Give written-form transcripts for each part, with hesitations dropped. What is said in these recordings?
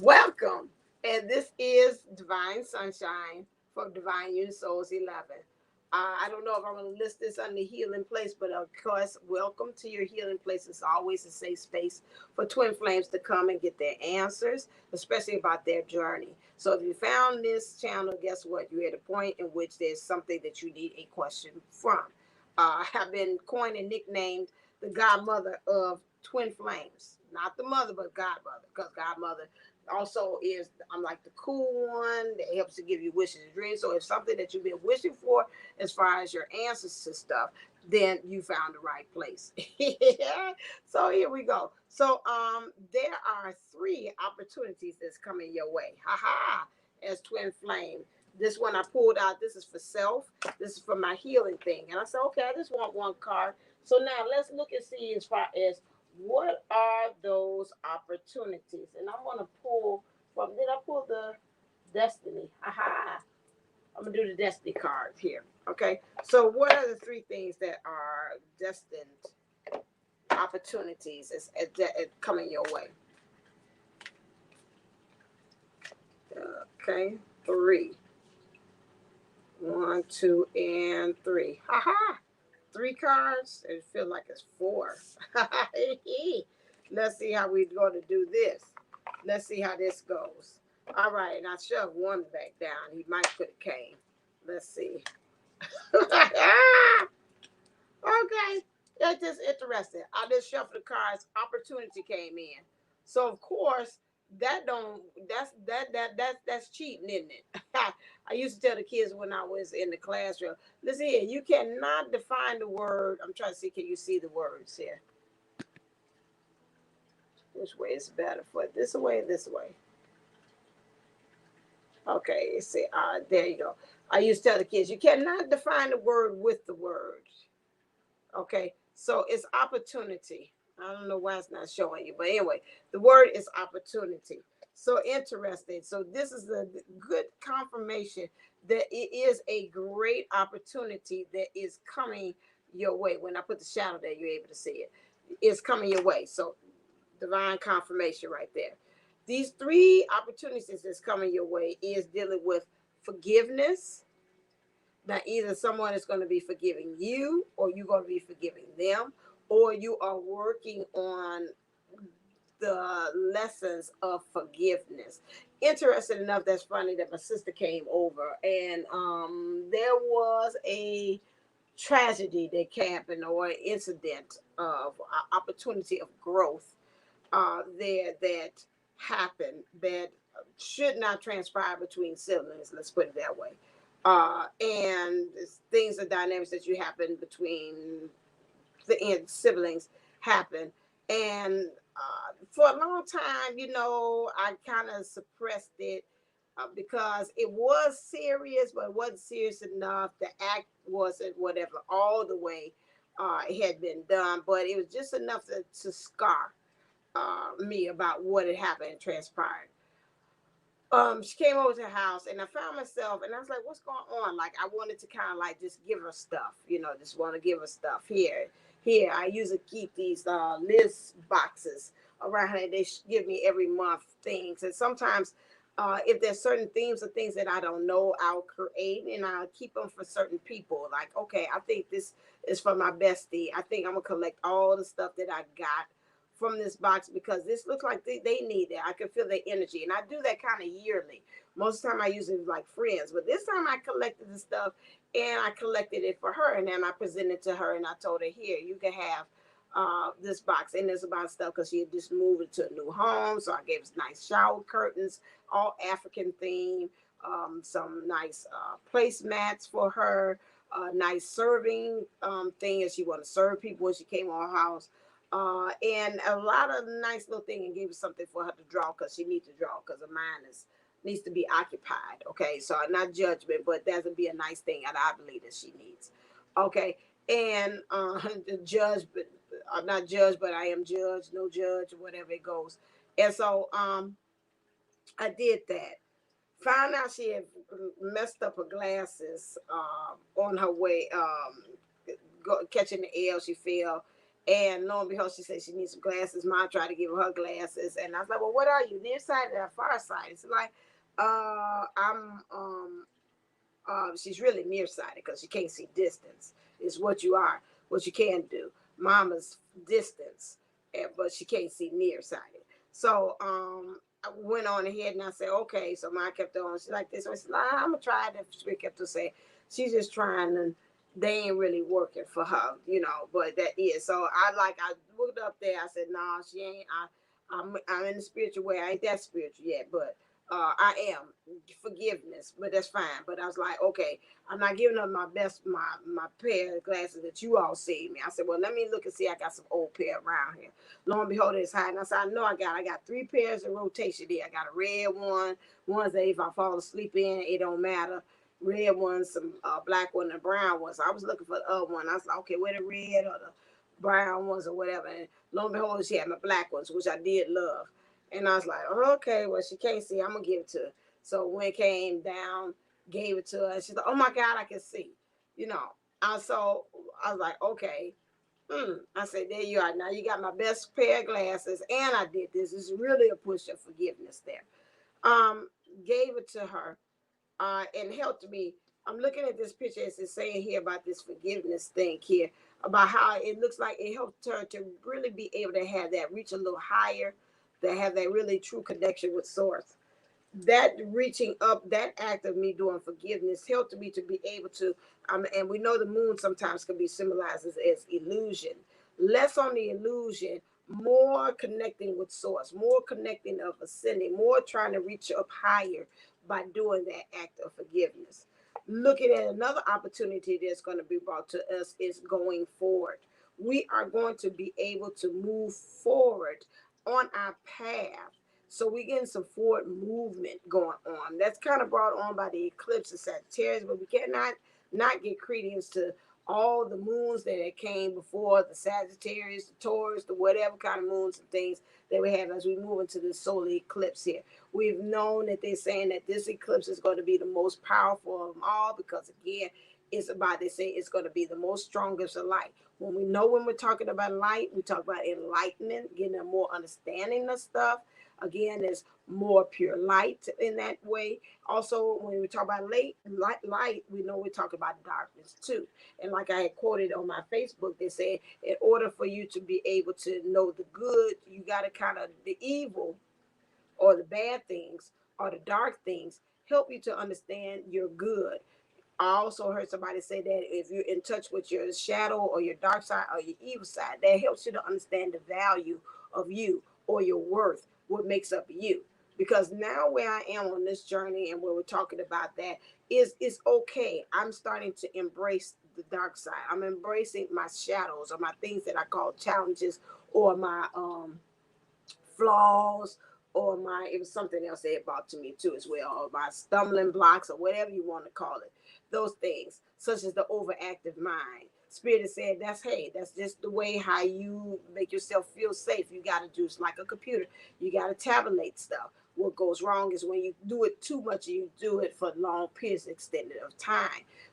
Welcome. And this is Divine Sunshine from Divine Unit Souls 11. I don't know if I'm going to list this under Healing Place, but of course, welcome to your Healing Place. It's always a safe space for twin flames to come and get their answers, especially about their journey. So if you found this channel, guess what? You're at a point in which there's something that you need a question from. I've been coined and nicknamed the godmother of twin flames. Not the mother, but godmother, because godmother also is, I'm like the cool one that helps to give you wishes and dreams. So if something that you've been wishing for as far as your answers to stuff, then you found the right place. So here we go. So there are three opportunities that's coming your way. Ha, as twin flame. This one I pulled out. This is for self. This is for my healing thing. And I said, okay, I just want one card. So now let's look and see as far as what are those opportunities? And I'm going to pull from, did I pull the Destiny? Aha. I'm going to do the Destiny cards here. Okay. So what are the three things that are destined opportunities is coming your way? Okay. Three. 1, 2, and 3. Haha. 3 cards. It feels like it's 4. Let's see how we're going to do this. Let's see how this goes. All right, and I shoved one back down. He might could have came. Let's see. Okay, that's just interesting. I just shuffled the cards. Opportunity came in. So of course that don't that's cheating, isn't it? I used to tell the kids when I was in the classroom, listen here, you cannot define the word. I'm trying to see, can you see the words here? Which way is better for it? This way or this way? Okay, see, there you go. I used to tell the kids, you cannot define the word with the word. Okay, so it's opportunity. I don't know why it's not showing you, but anyway, the word is opportunity. So interesting. So this is a good confirmation that it is a great opportunity that is coming your way. When I put the shadow there, you're able to see it. It's coming your way. So divine confirmation right there. These three opportunities that's coming your way is dealing with forgiveness. Now, either someone is going to be forgiving you, or you're going to be forgiving them, or you are working on the lessons of forgiveness. Interesting enough, that's funny that my sister came over, and there was a tragedy that happened, or an incident of opportunity of growth there that happened that should not transpire between siblings. Let's put it that way. And things, the dynamics that you happen between the siblings happen. And for a long time, I kind of suppressed it because it was serious, but it wasn't serious enough. The act wasn't whatever all the way it had been done, but it was just enough to scar me about what had happened and transpired. She came over to the house and I found myself and I was like, what's going on? Like, I wanted to kind of like just give her stuff, just want to give her stuff here. I usually keep these list boxes around here. They give me every month things. And sometimes if there's certain themes or things that I don't know, I'll create and I'll keep them for certain people. Like, okay, I think this is for my bestie. I think I'm gonna collect all the stuff that I got from this box because this looks like they need it. I can feel their energy. And I do that kind of yearly. Most of the time I use it like friends. But this time I collected the stuff and I collected it for her. And then I presented it to her and I told her, here, you can have this box. And there's about stuff because she had just moved into a new home. So I gave us nice shower curtains, all African theme, some nice placemats for her, nice serving thing as she want to serve people when she came to our house. And a lot of nice little thing and gave her something for her to draw because she needs to draw because her mind needs to be occupied. Okay, so not judgment, but that would be a nice thing and I believe that she needs. Okay, and the judge, but I'm not judged, but I am judged, no judge, whatever it goes. And so I did that. Found out she had messed up her glasses on her way catching the L. She fell And lo and behold, she said she needs some glasses. Mom tried to give her glasses, and I was like, "Well, what are you, nearsighted or farsighted?" It's like, I'm she's really nearsighted because she can't see distance. Is what you are, what you can do. Mama's distance, but she can't see nearsighted. So I went on ahead and I said, okay. So mine kept on. She's like this. I said, nah, I'm gonna try it. She kept on saying she's just trying, and they ain't really working for her, you know. But that is so. I looked up there. I said, nah, she ain't. I'm in the spiritual way. I ain't that spiritual yet, but I am forgiveness, but that's fine. But I was like, okay, I'm not giving up my pair of glasses that you all saved me. I said, well, let me look and see. I got some old pair around here. Lo and behold, it's high. And I said, I know I got 3 pairs in rotation there. I got a red one, ones that if I fall asleep in, it don't matter. Red ones, some black one, and brown ones. So I was looking for the other one. I was like, okay, where the red or the brown ones or whatever. And lo and behold, she had my black ones, which I did love. And I was like, oh, okay, well, she can't see. I'm going to give it to her. So when it came down, gave it to her. She's like, oh, my God, I can see. You know, so I was like, okay. I said, there you are. Now you got my best pair of glasses. And I did this. It's really a push of forgiveness there. Um, Gave it to her and helped me. I'm looking at this picture as it's saying here about this forgiveness thing here, about how it looks like it helped her to really be able to have that reach a little higher, to have that really true connection with source. That reaching up, that act of me doing forgiveness helped me to be able to, and we know the moon sometimes can be symbolized as illusion. Less on the illusion, more connecting with source, more connecting of ascending, more trying to reach up higher by doing that act of forgiveness. Looking at another opportunity that's going to be brought to us is going forward. We are going to be able to move forward on our path, so we're getting some forward movement going on. That's kind of brought on by the eclipse of Sagittarius, but we cannot not get credence to all the moons that came before the Sagittarius, the Taurus, the whatever kind of moons and things that we have as we move into this solar eclipse here. We've known that they're saying that this eclipse is going to be the most powerful of them all because, again, it's about, they say it's going to be the most strongest of light. When we're talking about light, we talk about enlightenment, getting a more understanding of stuff. Again, there's more pure light in that way. Also, when we talk about light, we know we talk about darkness too. And like I had quoted on my Facebook, they said, in order for you to be able to know the good, you got to kind of, the evil or the bad things or the dark things help you to understand your good. I also heard somebody say that if you're in touch with your shadow or your dark side or your evil side, that helps you to understand the value of you or your worth, what makes up you. Because now where I am on this journey and where we're talking about that is it's okay. I'm starting to embrace the dark side. I'm embracing my shadows or my things that I call challenges or my flaws, or my, it was something else they had brought to me too as well, or my stumbling blocks or whatever you want to call it. Those things, such as the overactive mind. Spirit has said that's, hey, that's just the way how you make yourself feel safe. You got to do, it's like a computer. You got to tabulate stuff. What goes wrong is when you do it too much and you do it for long periods extended of time.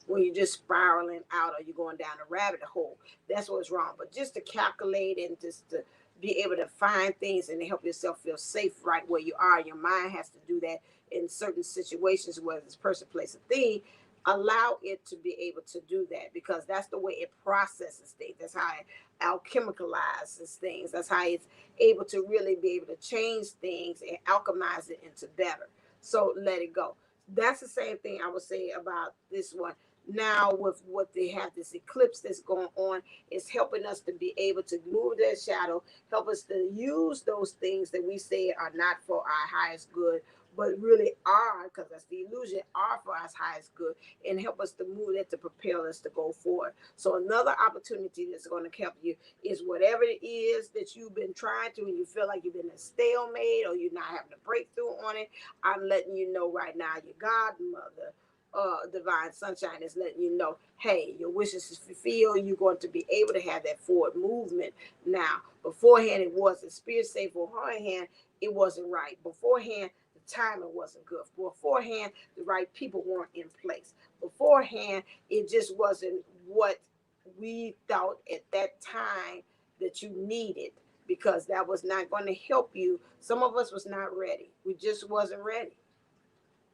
When you're just spiraling out or you're going down a rabbit hole, that's what's wrong. But just to calculate and just to be able to find things and help yourself feel safe right where you are. Your mind has to do that in certain situations, whether it's person, place, or thing. Allow it to be able to do that because that's the way it processes things. That's how it alchemicalizes things. That's how it's able to really be able to change things and alchemize it into better. So let it go. That's the same thing I would say about this one. Now, with what they have, this eclipse that's going on, is helping us to be able to move that shadow, help us to use those things that we say are not for our highest good, but really are, because that's the illusion, are for our highest good, and help us to move that to propel us to go forward. So another opportunity that's going to help you is whatever it is that you've been trying to and you feel like you've been a stalemate or you're not having a breakthrough on it. I'm letting you know right now, your godmother, divine sunshine, is letting you know, hey, your wishes is fulfilled. You're going to be able to have that forward movement now. Beforehand, it wasn't. Spirit say beforehand, it wasn't right. Beforehand, the timing wasn't good. Beforehand, the right people weren't in place. Beforehand, it just wasn't what we thought at that time that you needed, because that was not going to help you. Some of us was not ready. We just wasn't ready.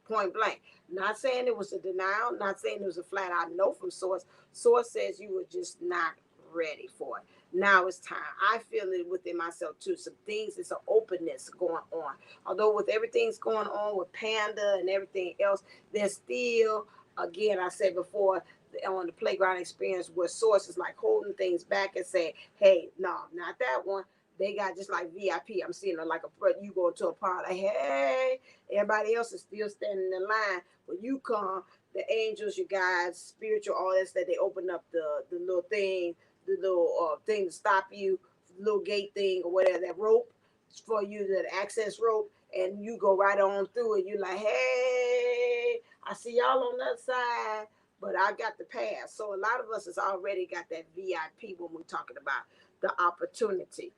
Point blank. Not saying it was a denial, not saying it was a flat out no from source. Source says you were just not ready for it. Now it's time. I feel it within myself too. Some things, it's an openness going on. Although with everything's going on with Panda and everything else, there's still, again, I said before, on the playground experience where source is like holding things back and saying, hey, no, not that one. They got just like VIP. I'm seeing it like you go to a party. Hey, everybody else is still standing in line. When you come, the angels, your guides, spiritual, all that stuff, they open up the little thing, the little thing to stop you, little gate thing or whatever, that rope for you, that access rope, and you go right on through it. You're like, hey, I see y'all on that side, but I got the pass. So a lot of us has already got that VIP when we're talking about the opportunity.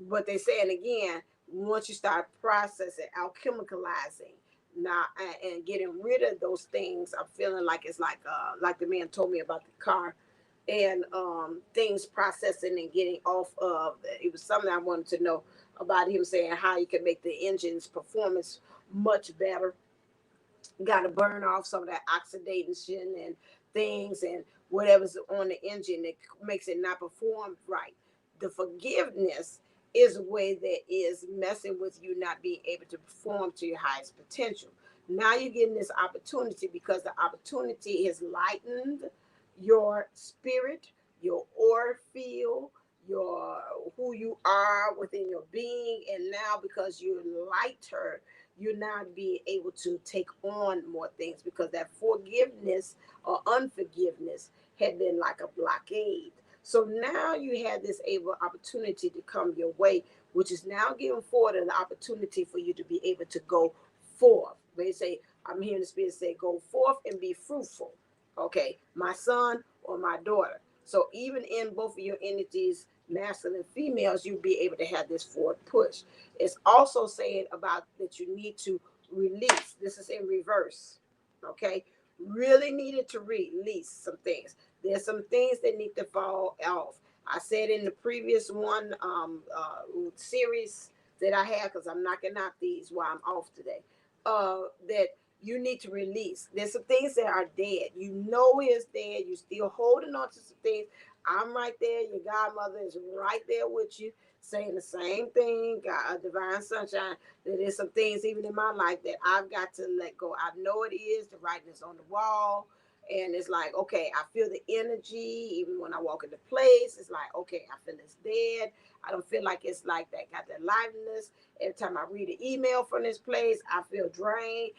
But they're saying again, once you start processing, alchemicalizing now, and getting rid of those things, I'm feeling like it's like the man told me about the car, and things processing and getting off of it. Was something I wanted to know about him, saying how you can make the engine's performance much better. Got to burn off some of that oxidation and things and whatever's on the engine that makes it not perform right. The forgiveness is a way that is messing with you not being able to perform to your highest potential. Now you're getting this opportunity because the opportunity has lightened your spirit, your aura field, your who you are within your being, and now because you're lighter, you're not being able to take on more things because that forgiveness or unforgiveness had been like a blockade. So now you have this able opportunity to come your way, which is now giving forward an opportunity for you to be able to go forth. They say, I'm hearing the Spirit say, go forth and be fruitful. Okay, my son or my daughter. So even in both of your entities, masculine and females, you'll be able to have this forward push. It's also saying about that you need to release. This is in reverse. Okay, really needed to release some things. There's some things that need to fall off. I said in the previous one series that I had, because I'm knocking out these while I'm off today, that you need to release. There's some things that are dead. You know it's dead. You're still holding on to some things. I'm right there. Your godmother is right there with you, saying the same thing. God, divine sunshine. That there's some things even in my life that I've got to let go. I know it is. The writing is on the wall. And it's like, okay, I feel the energy. Even when I walk into place, it's like, okay, I feel it's dead. I don't feel like it's like that, got that liveliness. Every time I read an email from this place, I feel drained.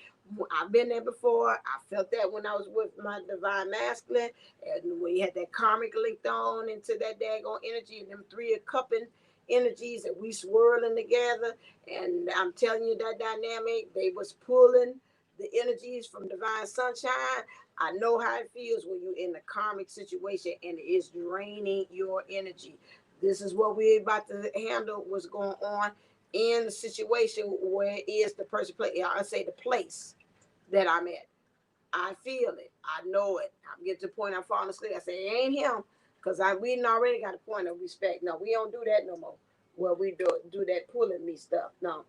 I've been there before. I felt that when I was with my divine masculine. And when you had that karmic linked on into that daggone energy, and them three are cupping energies and we swirling together. And I'm telling you, that dynamic, they was pulling the energies from divine sunshine. I know how it feels when you're in a karmic situation and it is draining your energy. This is what we're about to handle, what's going on in the situation where is the person place. I say the place that I'm at. I feel it. I know it. I'm getting to the point I'm falling asleep. I say, it ain't him. Because we done already got a point of respect. No, we don't do that no more. Well, we do that pulling me stuff. No,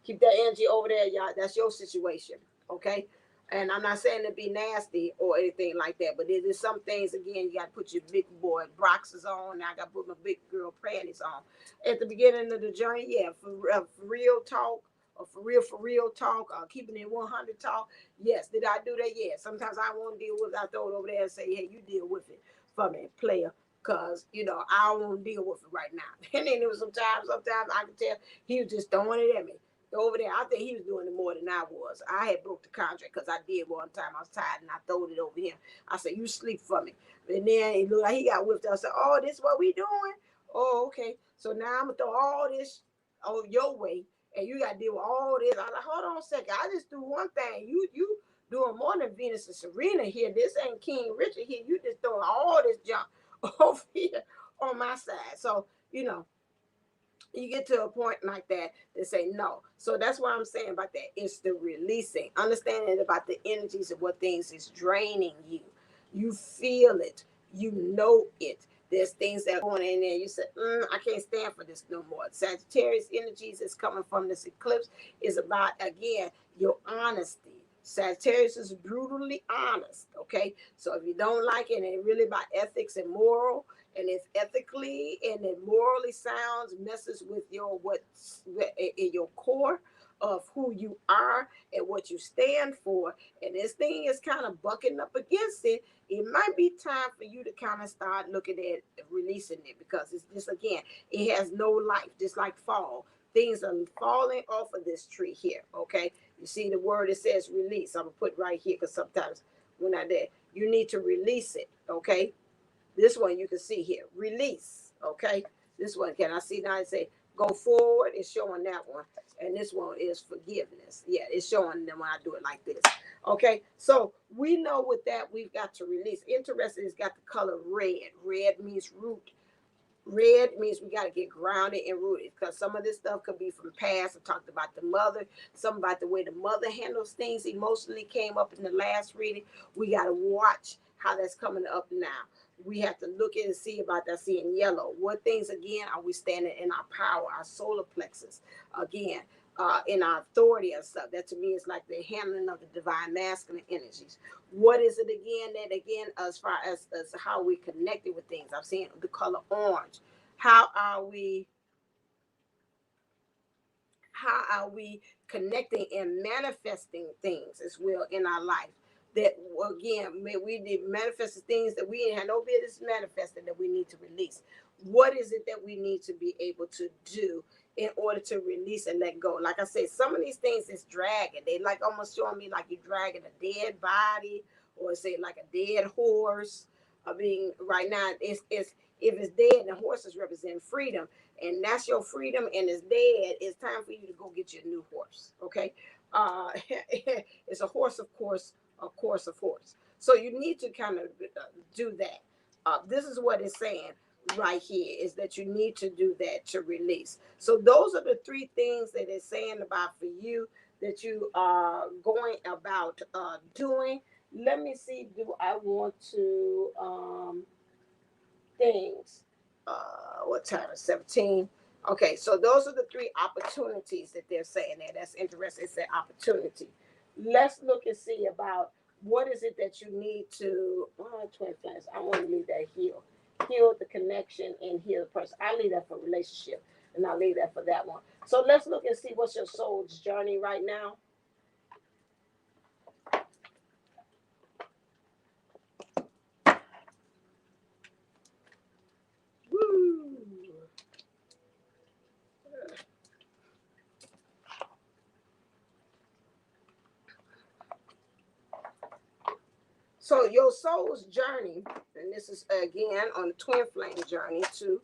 keep that energy over there, y'all. That's your situation. Okay? And I'm not saying to be nasty or anything like that, but there's some things, again, you got to put your big boy boxes on. Now I got to put my big girl panties on. At the beginning of the journey, yeah, for real talk, or for real talk, keeping it 100 talk. Yes, did I do that? Yeah. Sometimes I won't deal with it. I throw it over there and say, hey, you deal with it for me, player. Because, I don't want to deal with it right now. And then there was sometimes I could tell he was just throwing it at me. Over there, I think he was doing it more than I was. I had broke the contract because I did one time. I was tired and I throwed it over him. I said, you sleep for me. And then it looked like he got whipped out. I said, oh, this is what we doing? Oh, okay. So now I'm going to throw all this your way. And you got to deal with all this. I like, hold on a second. I just do one thing. You doing more than Venus and Serena here. This ain't King Richard here. You just throwing all this junk over here on my side. So, you get to a point like that to say no. So that's what I'm saying about that. It's the releasing, understanding about the energies of what things is draining you. You feel it. You know it. There's things that are going in there. You said, I can't stand for this no more. Sagittarius energies is coming from this eclipse is about, again, your honesty. Sagittarius is brutally honest, okay? So if you don't like it, and it's really about ethics and moral, and it's ethically and it morally sounds, messes with your what's in your core of who you are and what you stand for, and this thing is kind of bucking up against it, it might be time for you to kind of start looking at releasing it, because it's just, again, it has no life, just like fall. Things are falling off of this tree here, okay? You see the word, it says release. I'm going to put right here because sometimes we're not there. You need to release it, okay? This one you can see here, release, okay? This one, can I see now? It say go forward. It's showing that one. And this one is forgiveness. Yeah, it's showing them when I do it like this. Okay, so we know with that we've got to release. Interesting, it's got the color red. Red means root. Red means we got to get grounded and rooted, because some of this stuff could be from past. I talked about the mother, some about the way the mother handles things emotionally came up in the last reading. We got to watch how that's coming up now. We have to look at and see about that. Seeing yellow. What things, again, are we standing in our power, our solar plexus? Again, in our authority and stuff. That to me is like the handling of the divine masculine energies. What is it again? That again, as far as how we connected with things. I'm seeing the color orange. How are we? How are we connecting and manifesting things as well in our life? That again, we did manifest the things that we ain't had no business manifesting, that we need to release. What is it that we need to be able to do in order to release and let go? Like I said, some of these things is dragging. They like almost showing me like you're dragging a dead body, or say like a dead horse. I mean, right now it's if it's dead, the horse is representing freedom, and that's your freedom, and it's dead. It's time for you to go get your new horse. Okay, it's a horse, of course, of horse. So you need to kind of do that. This is what it's saying right here, is that you need to do that to release. So those are the three things that it's saying about for you that you are going about doing. Let me see. Do I want to things? What time is 17? Okay, so those are the three opportunities that they're saying there. That's interesting. It's an opportunity. Let's look and see about what is it that you need to twin flames. I want to leave that heal the connection and heal the person. I leave that for relationship, and I'll leave that for that one. So let's look and see what's your soul's journey right now. Woo. So your soul's journey, and this is again on the twin flame journey too,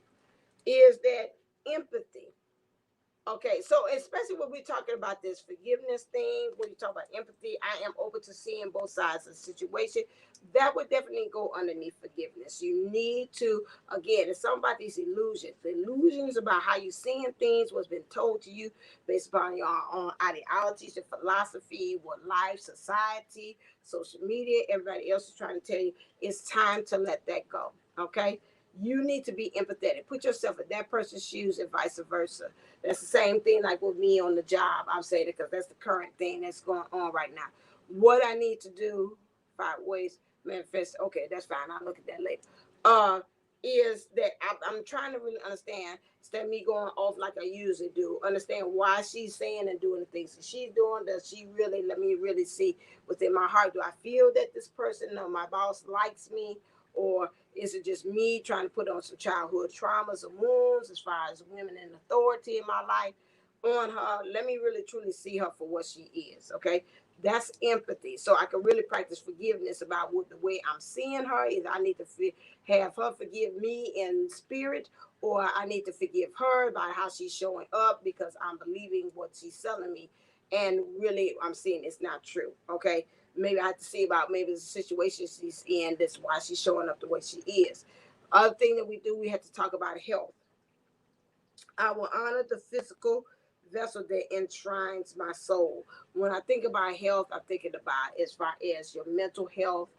is that empathy. Okay, so especially when we're talking about this forgiveness thing, when you talk about empathy, I am open to seeing both sides of the situation. That would definitely go underneath forgiveness. You need to, again, it's something about these illusions. The illusions about how you're seeing things, what's been told to you based upon your own ideologies, your philosophy, what life, society, social media, everybody else is trying to tell you. It's time to let that go, okay? You need to be empathetic. Put yourself in that person's shoes and vice versa. That's the same thing like with me on the job. I'm saying it because that's the current thing that's going on right now. What I need to do, 5 ways manifest. Okay, that's fine. I'll look at that later. Is that I'm trying to really understand, instead of me going off like I usually do, understand why she's saying and doing the things that she's doing. Does she really, let me really see within my heart, do I feel that this person or my boss likes me? Or is it just me trying to put on some childhood traumas or wounds as far as women in authority in my life on her? Let me really truly see her for what she is, okay? That's empathy. So I can really practice forgiveness about what the way I'm seeing her. Either I need to have her forgive me in spirit, or I need to forgive her by how she's showing up because I'm believing what she's telling me. And really, I'm seeing it's not true, okay? Maybe I have to see about maybe the situation she's in. That's why she's showing up the way she is. Other thing that we do, we have to talk about health. I will honor the physical vessel that enshrines my soul. When I think about health, I'm thinking about as far as your mental health,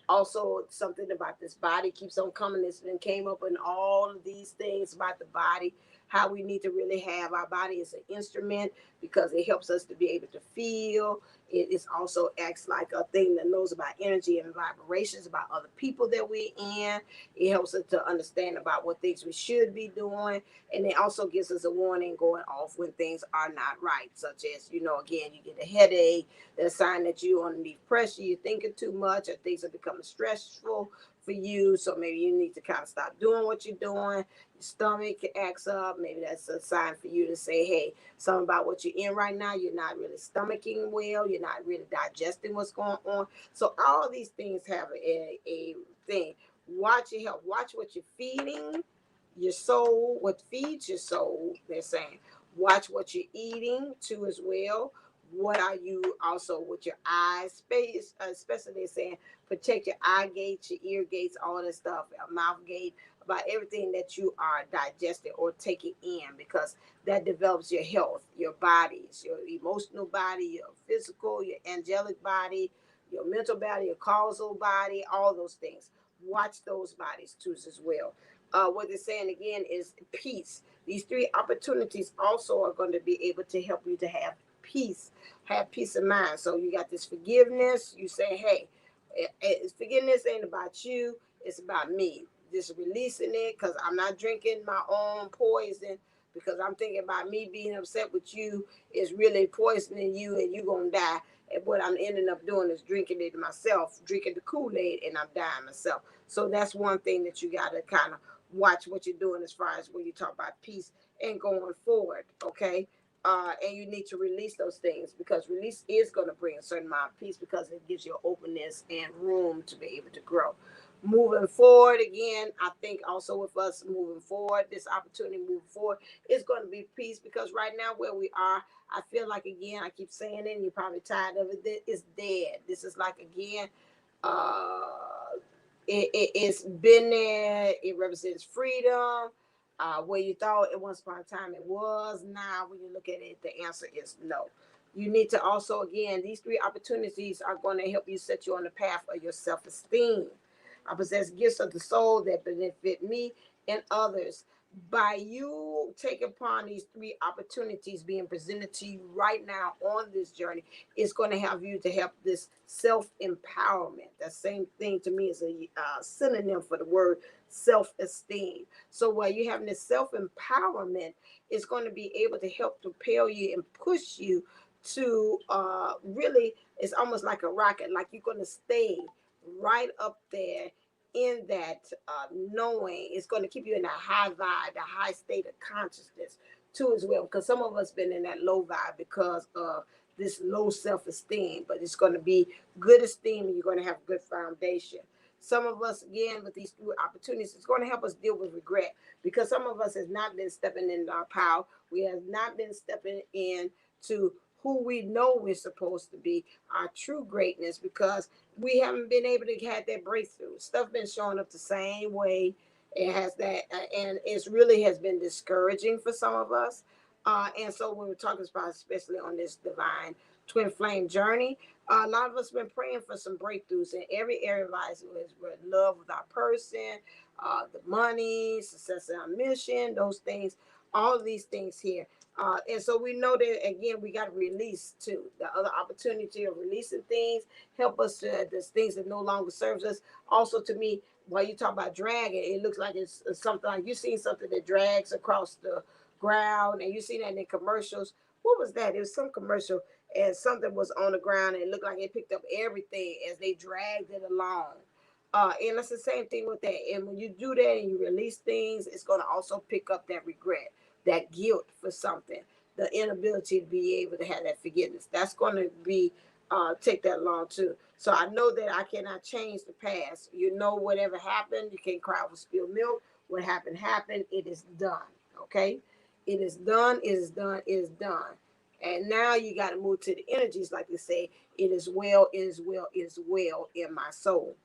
Also, something about this body keeps on coming. This and came up in all of these things about the body, how we need to really have our body as an instrument because it helps us to be able to feel. It is also acts like a thing that knows about energy and vibrations about other people that we're in. It helps us to understand about what things we should be doing, and it also gives us a warning going off when things are not right, such as, again, you get a headache, the sign that you're underneath pressure, you're thinking too much, or things are becoming stressful for you. So maybe you need to kind of stop doing what you're doing. Your stomach acts up. Maybe that's a sign for you to say, hey, something about what you're in right now. You're not really stomaching well. You're not really digesting what's going on. So all these things have a thing. Watch your health. Watch what you're feeding your soul, what feeds your soul, they're saying. Watch what you're eating too as well. What are you also with your eyes, space, especially they're saying protect your eye gates, your ear gates, all this stuff, your mouth gate, about everything that you are digesting or taking in, because that develops your health, your bodies, your emotional body, your physical, your angelic body, your mental body, your causal body, all those things. Watch those bodies too as well. What they're saying again is peace. These three opportunities also are going to be able to help you to have peace of mind. So you got this forgiveness. You say, hey, forgiveness ain't about you, it's about me. Just releasing it, because I'm not drinking my own poison, because I'm thinking about me being upset with you is really poisoning you and you gonna die. And what I'm ending up doing is drinking it myself, drinking the Kool-Aid, and I'm dying myself. So that's one thing that you got to kind of watch what you're doing as far as when you talk about peace and going forward, okay? And you need to release those things, because release is going to bring a certain amount of peace, because it gives you openness and room to be able to grow. Moving forward, again, I think also with us moving forward, this opportunity moving forward is going to be peace, because right now where we are, I feel like, again, I keep saying it, and you're probably tired of it, it's dead. This is like, again, uh, it's been there. It represents freedom. Where you thought it once upon a time it was, now when you look at it, the answer is no. You need to also, again, these three opportunities are going to help you set you on the path of your self-esteem. I possess gifts of the soul that benefit me and others. By you taking upon these three opportunities being presented to you right now on this journey, it's going to have you to help this self-empowerment. That same thing to me is a synonym for the word self-esteem. So while you're having this self-empowerment, it's going to be able to help propel you and push you to really, it's almost like a rocket, like you're going to stay right up there in that knowing. It's going to keep you in a high vibe, a high state of consciousness too as well, because some of us been in that low vibe because of this low self-esteem, but it's going to be good esteem, and you're going to have good foundation. Some of us, again, with these new opportunities, it's going to help us deal with regret, because some of us has not been stepping in our power. We have not been stepping in to who we know we're supposed to be, our true greatness, because we haven't been able to have that breakthrough. Stuff been showing up the same way. It has that, and it's really has been discouraging for some of us. And so when we're talking about, especially on this divine twin flame journey, a lot of us been praying for some breakthroughs in every area of life. We're in love with our person, the money, success in our mission, those things, all of these things here. And so we know that, again, we got to release too. The other opportunity of releasing things help us to there's things that no longer serves us. Also, to me, while you talk about dragging, it looks like it's something like you seen something that drags across the ground, and you see that in commercials. What was that? It was some commercial, and something was on the ground, and it looked like it picked up everything as they dragged it along. And that's the same thing with that. And when you do that and you release things, it's going to also pick up that regret, that guilt for something, the inability to be able to have that forgiveness. That's going to be take that long too. So I know that I cannot change the past. You know, whatever happened, you can't cry over spilled milk. What happened, happened. It is done. Okay, it is done. It is done. It is done. And now you got to move to the energies, like they say. It is well. It is well. It is well in my soul.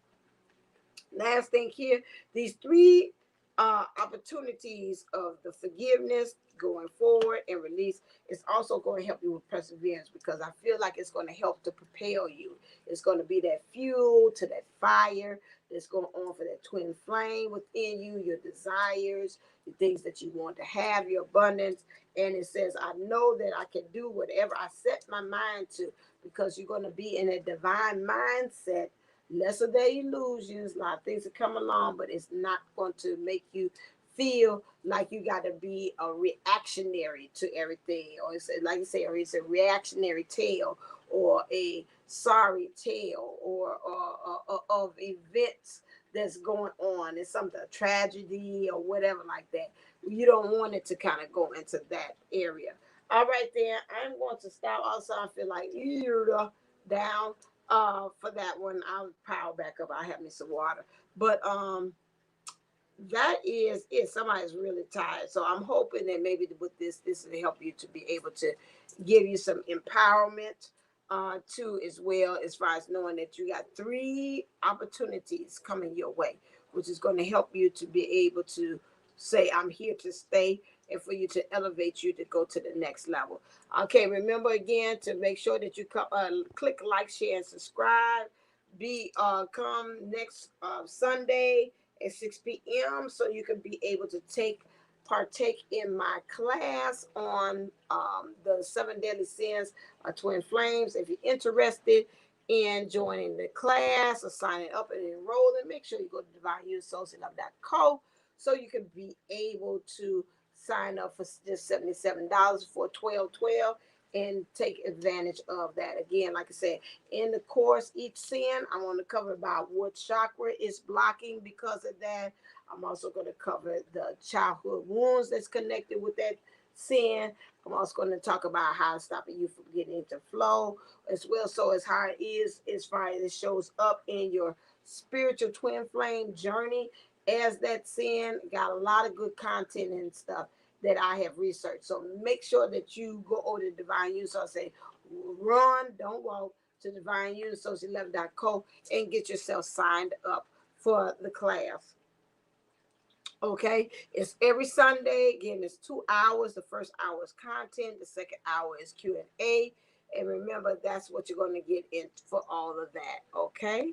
Last thing here, these three opportunities of the forgiveness, going forward and release. It's also going to help you with perseverance, because I feel like it's going to help to propel you. It's going to be that fuel to that fire that's going on for that twin flame within you, your desires, the things that you want to have, your abundance. And it says, I know that I can do whatever I set my mind to, because you're going to be in a divine mindset. Lesser the illusions, a lot of things that come along, but it's not going to make you feel like you got to be a reactionary to everything, or it's like you say, or it's a reactionary tale, or a sorry tale, or of events that's going on. It's something, a tragedy or whatever like that. You don't want it to kind of go into that area. All right, then I'm going to stop. Also, I feel like you're down for that one. I'll power back up. I'll have me some water. But that is it. Somebody's really tired. So I'm hoping that maybe with this will help you to be able to give you some empowerment too, as well, as far as knowing that you got 3 opportunities coming your way, which is going to help you to be able to say, I'm here to stay, and for you to elevate you to go to the next level. Okay, remember again to make sure that you click like, share, and subscribe. Be come next Sunday at 6 p.m. so you can be able to partake in my class on the 7 deadly sins of twin flames. If you're interested in joining the class or signing up and enrolling, make sure you go to divineusassociate.co so you can be able to sign up for just $77 for 1212 and take advantage of that. Again, like I said, in the course, each sin, I want to cover about what chakra is blocking because of that. I'm also going to cover the childhood wounds that's connected with that sin. I'm also going to talk about how it's stopping you from getting into flow as well. So as how it is, as far as it shows up in your spiritual twin flame journey as that sin. Got a lot of good content and stuff that I have researched. So make sure that you go over to Divine You. So I say, run, don't walk, to divineusassociate11.co and get yourself signed up for the class. Okay, it's every Sunday. Again, it's 2 hours. The first hour is content. The second hour is Q&A. And remember, that's what you're going to get in for all of that. Okay.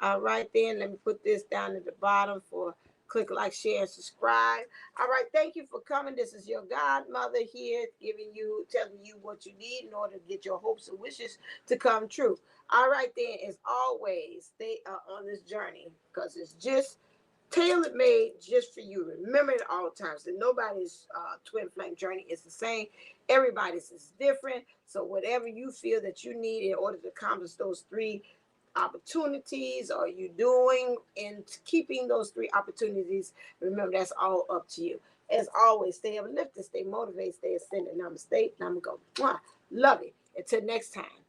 All right, then. Let me put this down at the bottom for click like, share, and subscribe. All right. Thank you for coming. This is your godmother here telling you what you need in order to get your hopes and wishes to come true. All right, then. As always, stay on this journey, because it's just tailor made just for you. Remember at all times that nobody's twin flame journey is the same. Everybody's is different. So whatever you feel that you need in order to accomplish those 3 opportunities, are you doing in keeping those 3 opportunities, remember, that's all up to you. As always, stay uplifted, stay motivated, stay ascended. Namaste. Namago. Love you. Until next time.